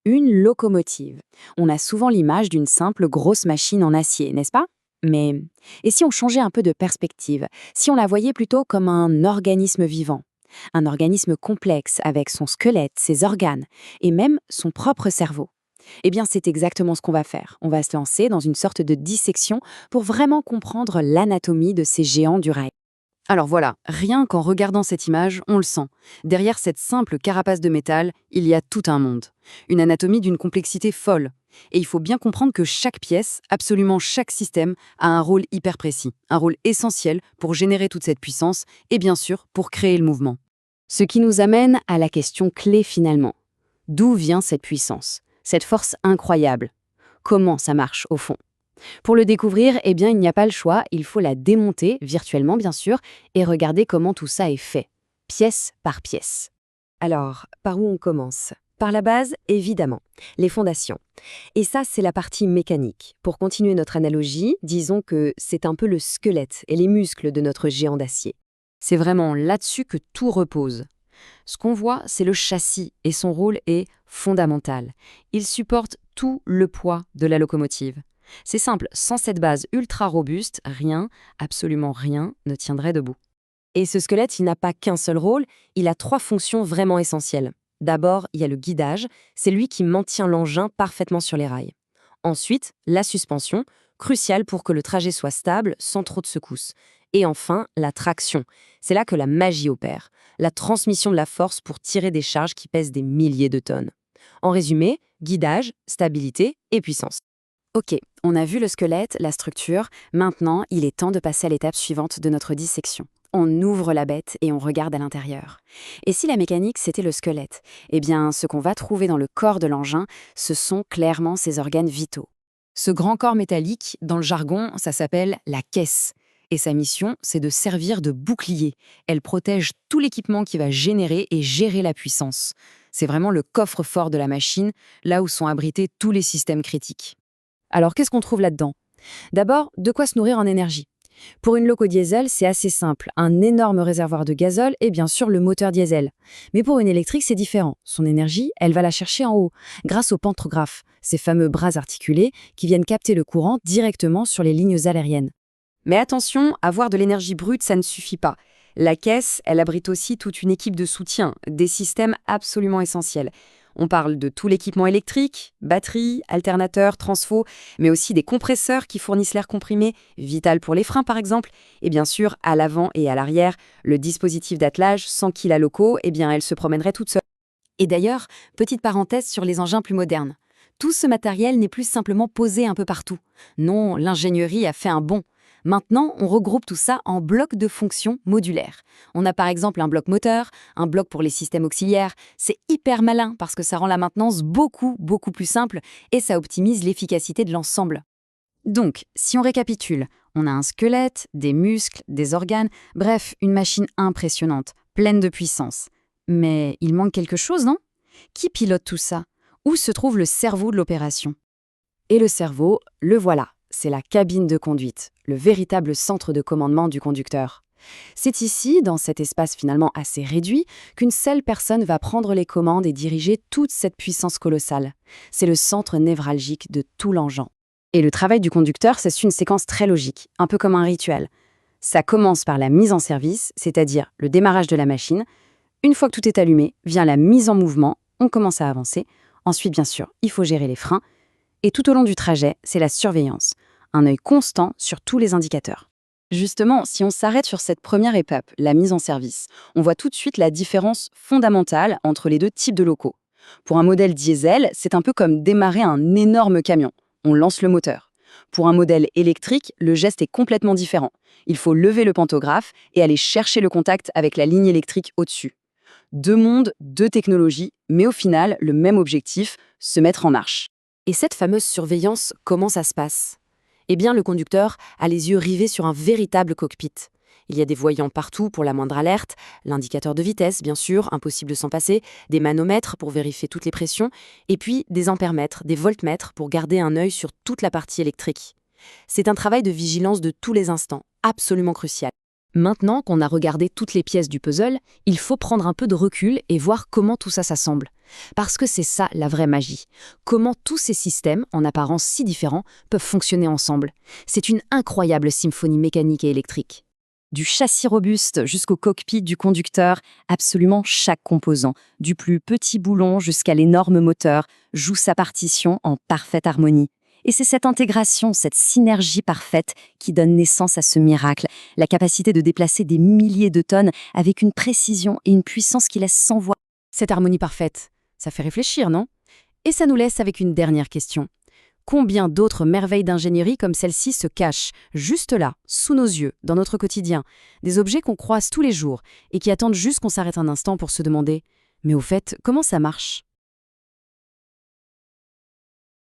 Une locomotive. On a souvent l'image d'une simple grosse machine en acier, n'est-ce pas? Mais et si on changeait un peu de perspective? Si on la voyait plutôt comme un organisme vivant? Un organisme complexe avec son squelette, ses organes et même son propre cerveau. Eh bien, c'est exactement ce qu'on va faire. On va se lancer dans une sorte de dissection pour vraiment comprendre l'anatomie de ces géants du rail. Alors voilà, rien qu'en regardant cette image, on le sent. Derrière cette simple carapace de métal, il y a tout un monde. Une anatomie d'une complexité folle. Et il faut bien comprendre que chaque pièce, absolument chaque système, a un rôle hyper précis, un rôle essentiel pour générer toute cette puissance et bien sûr pour créer le mouvement. Ce qui nous amène à la question clé finalement. D'où vient cette puissance? Cette force incroyable? Comment ça marche au fond? Pour le découvrir, eh bien, il n'y a pas le choix, il faut la démonter, virtuellement bien sûr, et regarder comment tout ça est fait, pièce par pièce. Alors, par où on commence? Par la base, évidemment, les fondations. Et ça, c'est la partie mécanique. Pour continuer notre analogie, disons que c'est un peu le squelette et les muscles de notre géant d'acier. C'est vraiment là-dessus que tout repose. Ce qu'on voit, c'est le châssis et son rôle est fondamental. Il supporte tout le poids de la locomotive. C'est simple, sans cette base ultra robuste, rien, absolument rien, ne tiendrait debout. Et ce squelette, il n'a pas qu'un seul rôle, il a 3 fonctions vraiment essentielles. D'abord, il y a le guidage, c'est lui qui maintient l'engin parfaitement sur les rails. Ensuite, la suspension, cruciale pour que le trajet soit stable sans trop de secousses. Et enfin, la traction. C'est là que la magie opère, la transmission de la force pour tirer des charges qui pèsent des milliers de tonnes. En résumé, guidage, stabilité et puissance. Ok, on a vu le squelette, la structure, maintenant il est temps de passer à l'étape suivante de notre dissection. On ouvre la bête et on regarde à l'intérieur. Et si la mécanique, c'était le squelette? Eh bien, ce qu'on va trouver dans le corps de l'engin, ce sont clairement ses organes vitaux. Ce grand corps métallique, dans le jargon, ça s'appelle la caisse. Et sa mission, c'est de servir de bouclier. Elle protège tout l'équipement qui va générer et gérer la puissance. C'est vraiment le coffre-fort de la machine, là où sont abrités tous les systèmes critiques. Alors qu'est-ce qu'on trouve là-dedans? D'abord, de quoi se nourrir en énergie. Pour une loco diesel, c'est assez simple, un énorme réservoir de gazole et bien sûr le moteur diesel. Mais pour une électrique, c'est différent. Son énergie, elle va la chercher en haut, grâce aux pantographes, ces fameux bras articulés qui viennent capter le courant directement sur les lignes aériennes. Mais attention, avoir de l'énergie brute, ça ne suffit pas. La caisse, elle abrite aussi toute une équipe de soutien, des systèmes absolument essentiels. On parle de tout l'équipement électrique, batteries, alternateurs, transfo, mais aussi des compresseurs qui fournissent l'air comprimé, vital pour les freins par exemple, et bien sûr, à l'avant et à l'arrière, le dispositif d'attelage, sans qui la loco, eh bien, elle se promènerait toute seule. Et d'ailleurs, petite parenthèse sur les engins plus modernes. Tout ce matériel n'est plus simplement posé un peu partout. Non, l'ingénierie a fait un bond. Maintenant, on regroupe tout ça en blocs de fonctions modulaires. On a par exemple un bloc moteur, un bloc pour les systèmes auxiliaires. C'est hyper malin parce que ça rend la maintenance beaucoup plus simple et ça optimise l'efficacité de l'ensemble. Donc, si on récapitule, on a un squelette, des muscles, des organes, bref, une machine impressionnante, pleine de puissance. Mais il manque quelque chose, non? Qui pilote tout ça? Où se trouve le cerveau de l'opération? Et le cerveau, le voilà. C'est la cabine de conduite, le véritable centre de commandement du conducteur. C'est ici, dans cet espace finalement assez réduit, qu'une seule personne va prendre les commandes et diriger toute cette puissance colossale. C'est le centre névralgique de tout l'engin. Et le travail du conducteur, c'est une séquence très logique, un peu comme un rituel. Ça commence par la mise en service, c'est-à-dire le démarrage de la machine. Une fois que tout est allumé, vient la mise en mouvement, on commence à avancer. Ensuite, bien sûr, il faut gérer les freins. Et tout au long du trajet, c'est la surveillance, un œil constant sur tous les indicateurs. Justement, si on s'arrête sur cette première étape, la mise en service, on voit tout de suite la différence fondamentale entre les deux types de locaux. Pour un modèle diesel, c'est un peu comme démarrer un énorme camion. On lance le moteur. Pour un modèle électrique, le geste est complètement différent. Il faut lever le pantographe et aller chercher le contact avec la ligne électrique au-dessus. Deux mondes, deux technologies, mais au final, le même objectif, se mettre en marche. Et cette fameuse surveillance, comment ça se passe? Eh bien, le conducteur a les yeux rivés sur un véritable cockpit. Il y a des voyants partout pour la moindre alerte, l'indicateur de vitesse, bien sûr, impossible de s'en passer, des manomètres pour vérifier toutes les pressions, et puis des ampèremètres, des voltmètres pour garder un œil sur toute la partie électrique. C'est un travail de vigilance de tous les instants, absolument crucial. Maintenant qu'on a regardé toutes les pièces du puzzle, il faut prendre un peu de recul et voir comment tout ça s'assemble. Parce que c'est ça la vraie magie. Comment tous ces systèmes, en apparence si différents, peuvent fonctionner ensemble. C'est une incroyable symphonie mécanique et électrique. Du châssis robuste jusqu'au cockpit du conducteur, absolument chaque composant, du plus petit boulon jusqu'à l'énorme moteur, joue sa partition en parfaite harmonie. Et c'est cette intégration, cette synergie parfaite qui donne naissance à ce miracle, la capacité de déplacer des milliers de tonnes avec une précision et une puissance qui laissent sans voix. Cette harmonie parfaite, ça fait réfléchir, non? Et ça nous laisse avec une dernière question. Combien d'autres merveilles d'ingénierie comme celle-ci se cachent, juste là, sous nos yeux, dans notre quotidien? Des objets qu'on croise tous les jours et qui attendent juste qu'on s'arrête un instant pour se demander « Mais au fait, comment ça marche ?»